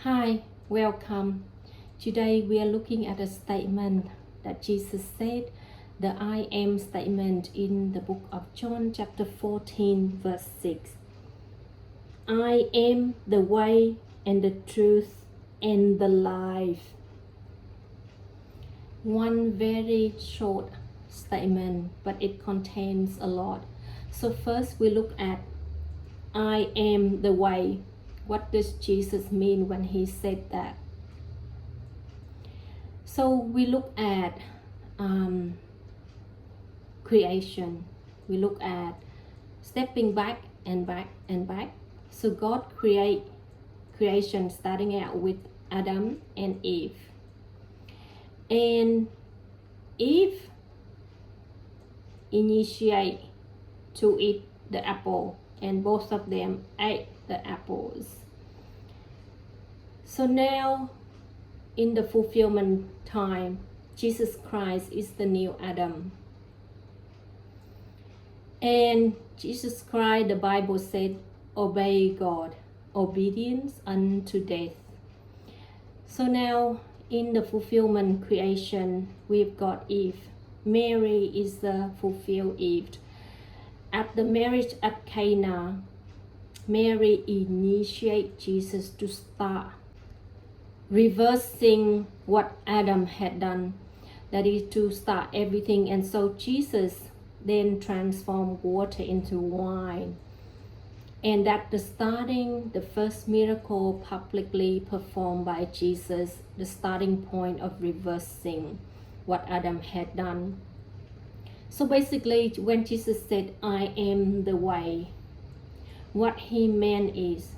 Hi, welcome. Today we are looking at a statement that Jesus said, the I am statement in the book of John chapter 14 verse 6. I am the way and the truth and the life. One very short statement, but it contains a lot. So first we look at I am the way. What does Jesus mean when he said that? So we look at creation. We look at stepping back and back and back. So God creation starting out with Adam and Eve. And Eve initiate to eat the apple, and both of them ate the apples. So now in the fulfillment time, Jesus Christ is the new Adam. And Jesus Christ, the Bible said, obey God, obedience unto death. So now in the fulfillment creation, we've got Eve. Mary is the fulfilled Eve. At the marriage at Cana, Mary initiates Jesus to start reversing what Adam had done, that is to start everything. And so Jesus then transformed water into wine, and that the first miracle publicly performed by Jesus, the starting point of reversing what Adam had done. So basically when Jesus said I am the way, what he meant is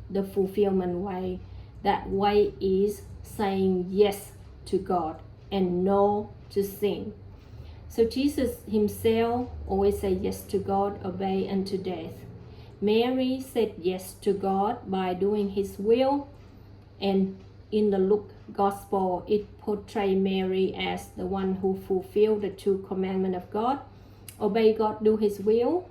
the fulfillment way. That way is saying yes to God and no to sin. So Jesus himself always said yes to God, obey unto death. Mary said yes to God by doing his will, and in the Luke Gospel it portrays Mary as the one who fulfilled the two commandments of God: obey God, do his will,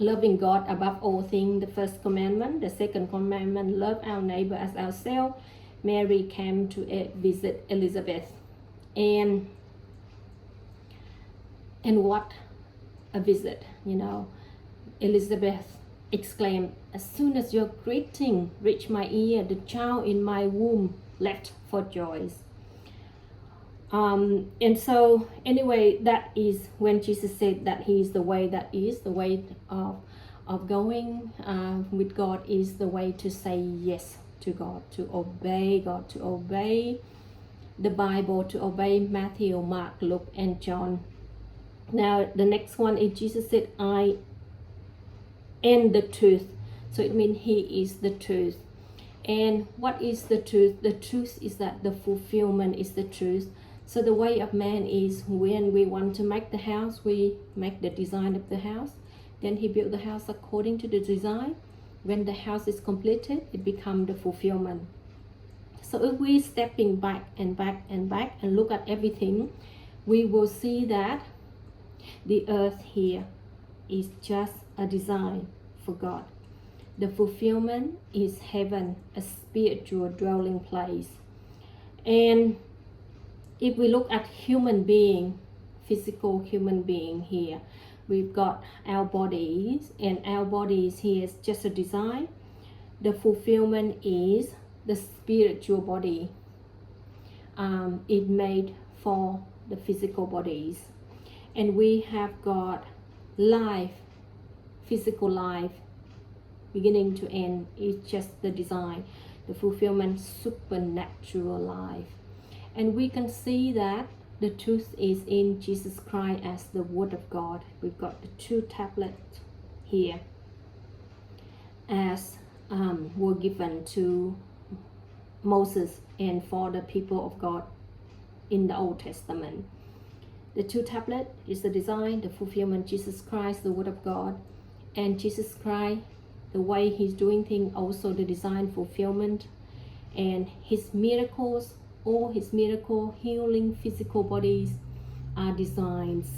loving God above all things, the first commandment. The second commandment, love our neighbor as ourselves. Mary came to visit Elizabeth, and what a visit, Elizabeth exclaimed, as soon as your greeting reached my ear, the child in my womb leapt for joy. And so anyway, that is when Jesus said that he is the way, that is the way of going with God, is the way to say yes to God, to obey God, to obey the Bible, to obey Matthew, Mark, Luke, and John. Now the next one is Jesus said I am the truth. So it means he is the truth. And what is the truth? The truth is that the fulfillment is the truth. So the way of man is, when we want to make the house, we make the design of the house. Then he built the house according to the design. When the house is completed, it becomes the fulfillment. So if we stepping back and back and back and look at everything, we will see that the earth here is just a design for God. The fulfillment is heaven, a spiritual dwelling place. And if we look at human being, physical human being here, we've got our bodies, and our bodies here is just a design. The fulfillment is the spiritual body. It made for the physical bodies. And we have got life, physical life, beginning to end, is just the design. The fulfillment, supernatural life. And we can see that the truth is in Jesus Christ as the Word of God. We've got the two tablets here as were given to Moses and for the people of God in the Old Testament. The two tablets is the design, the fulfillment, Jesus Christ, the Word of God. And Jesus Christ, the way he's doing things, also the design, fulfillment. And his miracles, all his miracle, healing physical bodies are designs.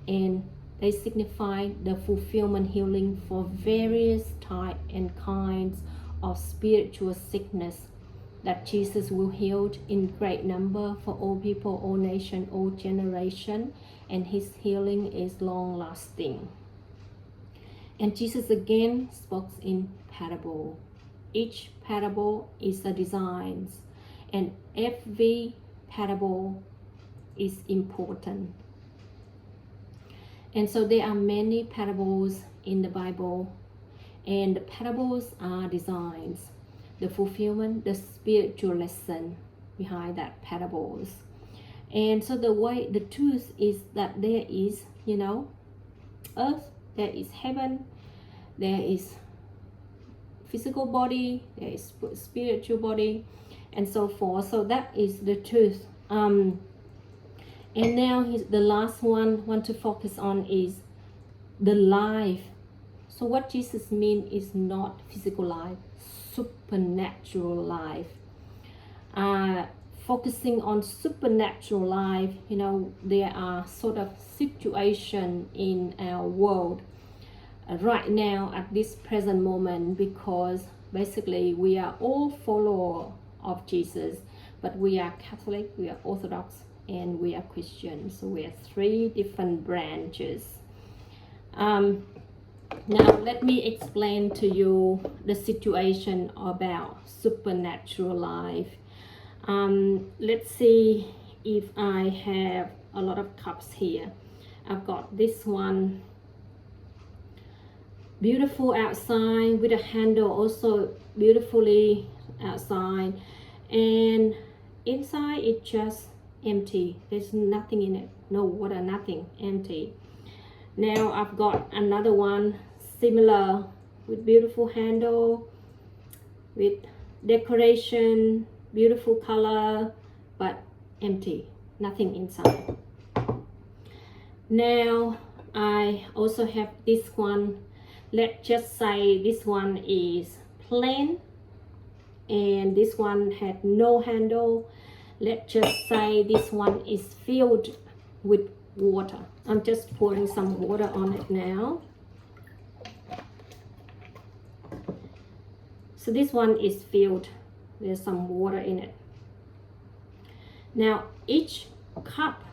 And they signify the fulfillment, healing for various type and kinds of spiritual sickness that Jesus will heal in great number for all people, all nation, all generation, and his healing is long lasting. And Jesus again spoke in parable. Each parable is a design, and every parable is important. And so there are many parables in the Bible, and the parables are designs, the fulfillment, the spiritual lesson behind that parables. And so the truth is that there is, earth, there is heaven, there is physical body, there is spiritual body, and so forth. So that is the truth. And now the last one want to focus on is the life. So what Jesus means is not physical life, supernatural life. Focusing on supernatural life, there are sort of situation in our world right now at this present moment, because basically we are all followers of Jesus, but we are Catholic, we are Orthodox, and we are Christian. So we are 3 different branches. Now let me explain to you the situation about supernatural life. Let's see if I have a lot of cups here. I've got this one, beautiful outside with a handle, also beautifully outside, and inside it's just empty. There's nothing in it, no water, nothing, empty. Now I've got another one similar with beautiful handle, with decoration, beautiful color, but empty, nothing inside. Now I also have this one. Let's just say this one is plain and this one had no handle. Let's just say this one is filled with water. I'm just pouring some water on it now. So this one is filled. There's some water in it. Now each cup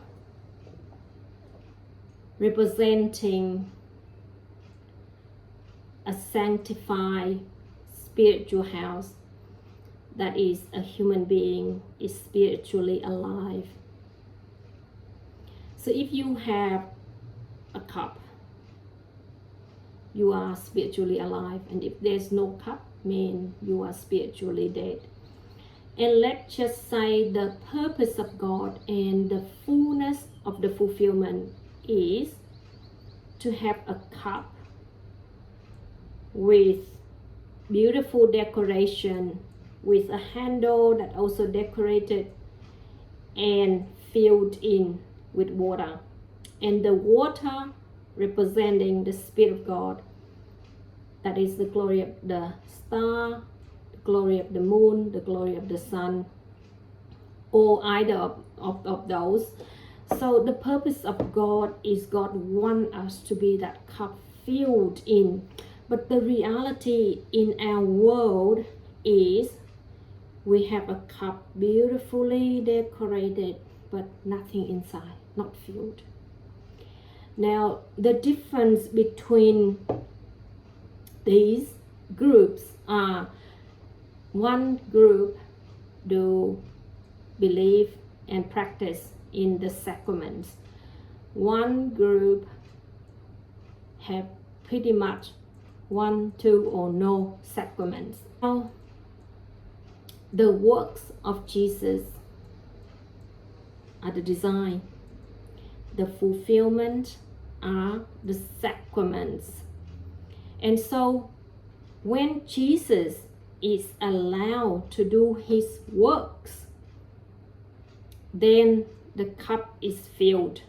representing a sanctified spiritual house, that is, a human being is spiritually alive. So if you have a cup, you are spiritually alive, and if there's no cup, mean you are spiritually dead. And let's just say the purpose of God and the fullness of the fulfillment is to have a cup with beautiful decoration, with a handle that also decorated and filled in with water, and the water representing the Spirit of God, that is the glory of the star, the glory of the moon, the glory of the sun, or either of those. So the purpose of God is God wants us to be that cup filled in. But the reality in our world is we have a cup beautifully decorated, but nothing inside, not filled. Now, the difference between these groups are, one group do believe and practice in the sacraments. One group have pretty much 1, 2, or no sacraments. Now, the works of Jesus are the design. The fulfillment are the sacraments. And so when Jesus is allowed to do his works, then the cup is filled.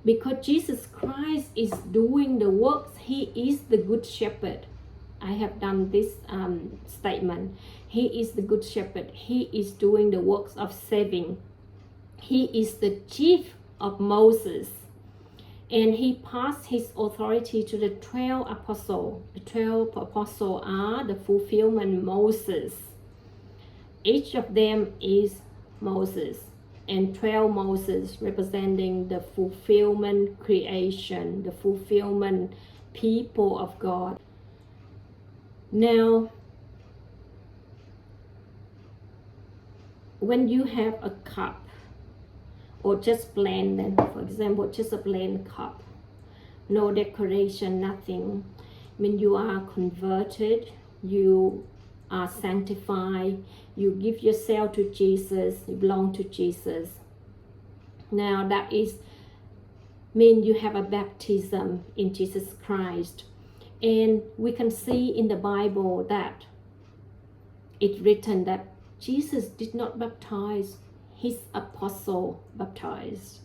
Because Jesus Christ is doing the works, he is the good shepherd. I have done this statement. He is the good shepherd. He is doing the works of saving. He is the chief of Moses. And he passed his authority to the 12 apostles. The 12 apostles are the fulfillment Moses. Each of them is Moses, and 12 Moses representing the fulfillment creation, the fulfillment people of God. Now, when you have a cup, or just plain, then for example, just a plain cup, no decoration, nothing, when you are converted, you are sanctified, you give yourself to Jesus, you belong to Jesus. Now that is mean you have a baptism in Jesus Christ. And we can see in the Bible that it's written that Jesus did not baptize, his apostle baptized.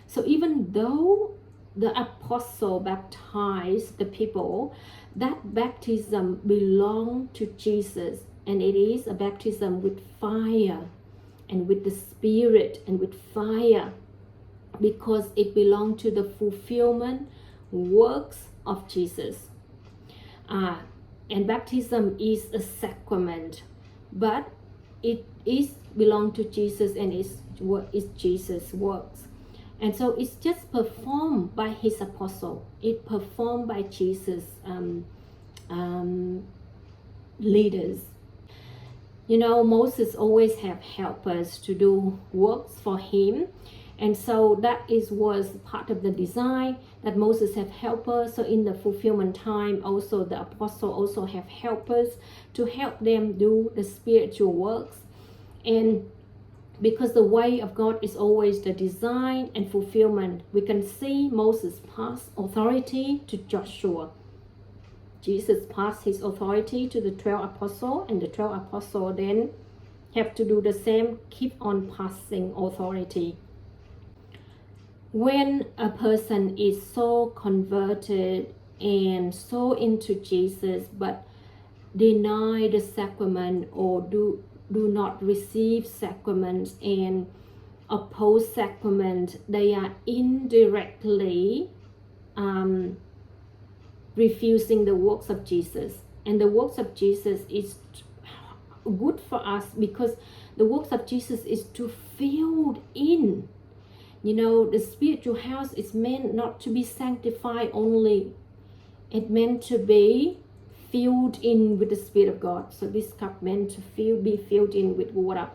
So even though the apostle baptized the people, that baptism belonged to Jesus, and it is a baptism with fire and with the Spirit and with fire, because it belonged to the fulfillment works of Jesus. And baptism is a sacrament, but it is belong to Jesus, and is Jesus' works. And so it's just performed by his apostle. It performed by Jesus' leaders. You know, Moses always have helpers to do works for him. And so that was part of the design, that Moses have helpers. So in the fulfillment time, also the apostle also have helpers to help them do the spiritual works. And because the way of God is always the design and fulfillment, we can see Moses pass authority to Joshua. Jesus passed his authority to the 12 apostles, and the 12 apostles then have to do the same, keep on passing authority. When a person is so converted and so into Jesus but deny the sacrament, or do not receive sacraments and oppose sacrament, they are indirectly refusing the works of Jesus. And the works of Jesus is good for us, because the works of Jesus is to fill in. You know, the spiritual house is meant not to be sanctified only. It's meant to be filled in with the Spirit of God. So this cup meant to be filled in with water.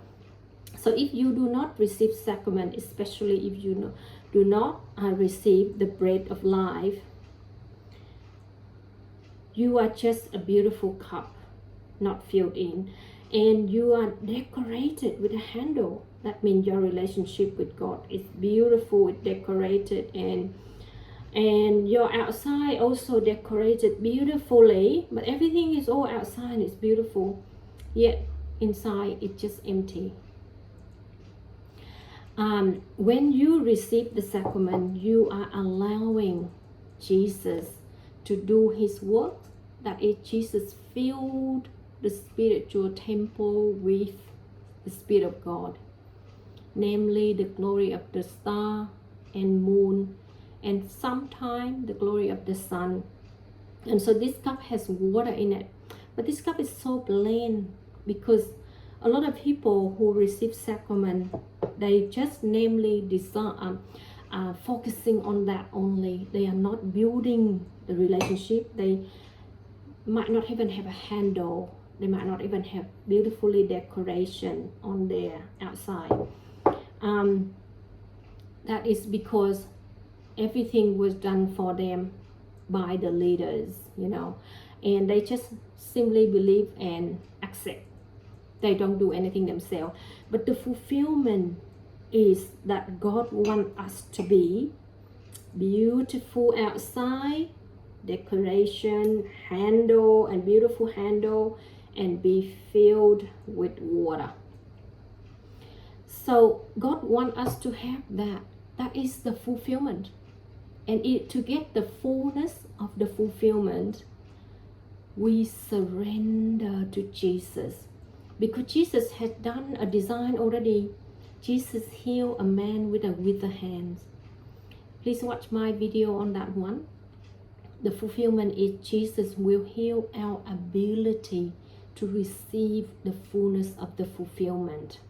So if you do not receive sacrament, especially if you do not receive the bread of life, you are just a beautiful cup, not filled in. And you are decorated with a handle. That means your relationship with God is beautiful, it's decorated, and your outside also decorated beautifully, but everything is all outside and it's beautiful, yet inside it's just empty. When you receive the sacrament, you are allowing Jesus to do his work. That is, Jesus filled the spiritual temple with the Spirit of God, namely the glory of the star and moon, and sometimes the glory of the sun. And so this cup has water in it, but this cup is so plain, because a lot of people who receive sacrament, they just namely focusing on that only. They are not building the relationship. They might not even have a handle. They might not even have beautifully decoration on their outside. That is because everything was done for them by the leaders, you know, and they just simply believe and accept. They don't do anything themselves. But the fulfillment is that God wants us to be beautiful outside, decoration, handle, and beautiful handle, and be filled with water. So God wants us to have that. That is the fulfillment. And to get the fullness of the fulfillment, we surrender to Jesus. Because Jesus had done a design already. Jesus healed a man with a withered hand. please watch my video on that one. The fulfillment is Jesus will heal our ability to receive the fullness of the fulfillment.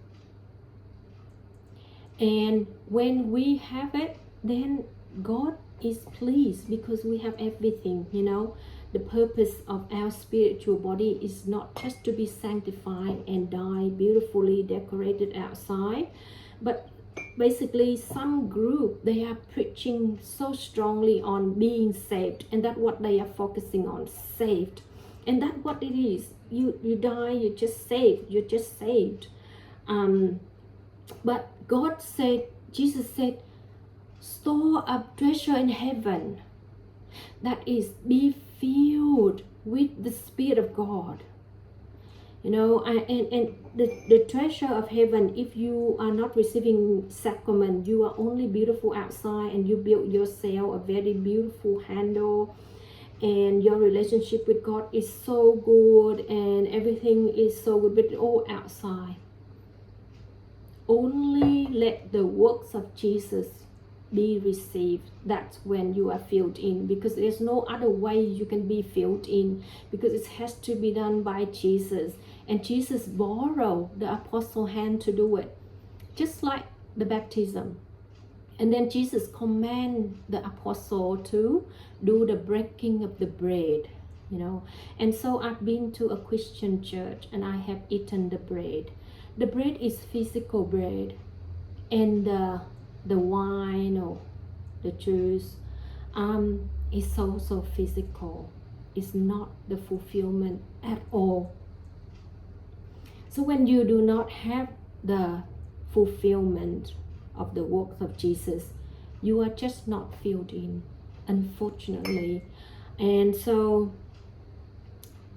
And when we have it, then God is pleased because we have everything, you know. The purpose of our spiritual body is not just to be sanctified and die beautifully decorated outside, but basically some group, they are preaching so strongly on being saved, and that's what they are focusing on, saved. And that's what it is. You die, you're just saved. But God said, Jesus said, store up treasure in heaven. That is, be filled with the Spirit of God. You know, and the treasure of heaven, if you are not receiving sacrament, you are only beautiful outside and you build yourself a very beautiful handle, and your relationship with God is so good and everything is so good, but all outside. Only let the works of Jesus be received. That's when you are filled in, because there's no other way you can be filled in, because it has to be done by Jesus. And Jesus borrowed the apostle hand to do it, just like the baptism. And then Jesus commanded the apostle to do the breaking of the bread, you know. And so I've been to a Christian church and I have eaten the bread. The bread is physical bread, and the wine or the juice is also physical. It's not the fulfillment at all. So when you do not have the fulfillment of the works of Jesus, you are just not filled in, unfortunately. And so,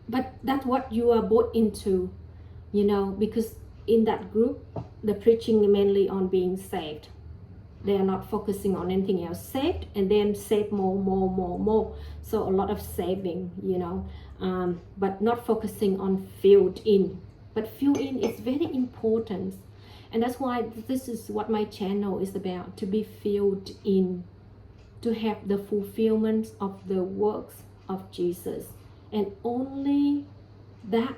but that's what you are bought into, you know, because in that group, the preaching mainly on being saved. They are not focusing on anything else. Saved and then save more. So a lot of saving, you know, but not focusing on filled in. But filled in is very important. And that's why this is what my channel is about, to be filled in, to have the fulfillment of the works of Jesus. And only that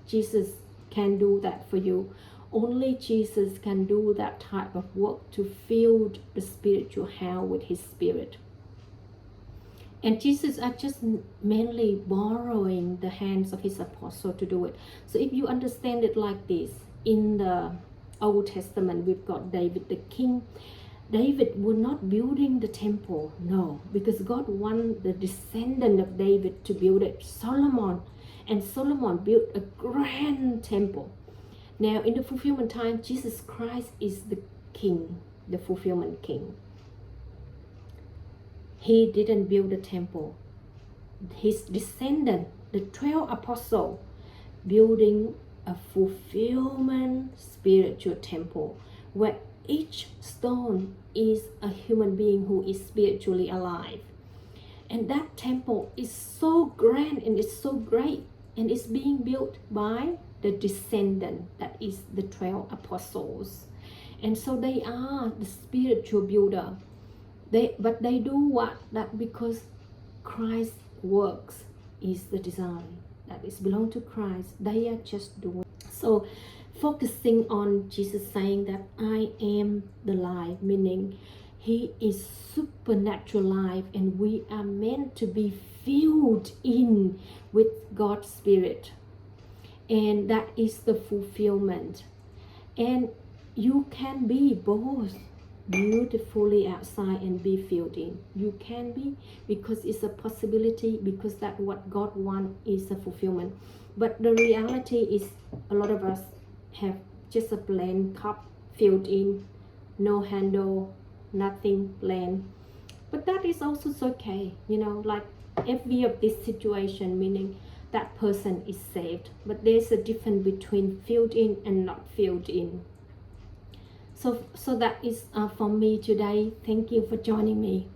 Jesus can do that for you. Only Jesus can do that type of work, to fill the spiritual hell with his spirit. And Jesus are just mainly borrowing the hands of his apostle to do it. So if you understand it like this, in the Old Testament, we've got David the king. David was not building the temple, no, because God wanted the descendant of David to build it, Solomon. And Solomon built a grand temple. Now, in the fulfillment time, Jesus Christ is the king, the fulfillment king. He didn't build a temple. His descendant, the 12 apostles, building a fulfillment spiritual temple, where each stone is a human being who is spiritually alive. And that temple is so grand and it's so great, and it's being built by the descendant, that is the 12 apostles. And so they are the spiritual builder. But they do what? That because Christ's works is the design. That is belong to Christ. They are just doing. So focusing on Jesus saying that I am the life, meaning he is supernatural life, and we are meant to be filled in with God's Spirit. And that is the fulfillment. And you can be both beautifully outside and be filled in. You can be, because it's a possibility, because that what God wants is a fulfillment. But the reality is a lot of us have just a plain cup filled in, no handle, nothing, plain. But that is also okay, you know, like every of this situation, meaning that person is saved, but there's a difference between filled in and not filled in. So that is for me today. Thank you for joining me.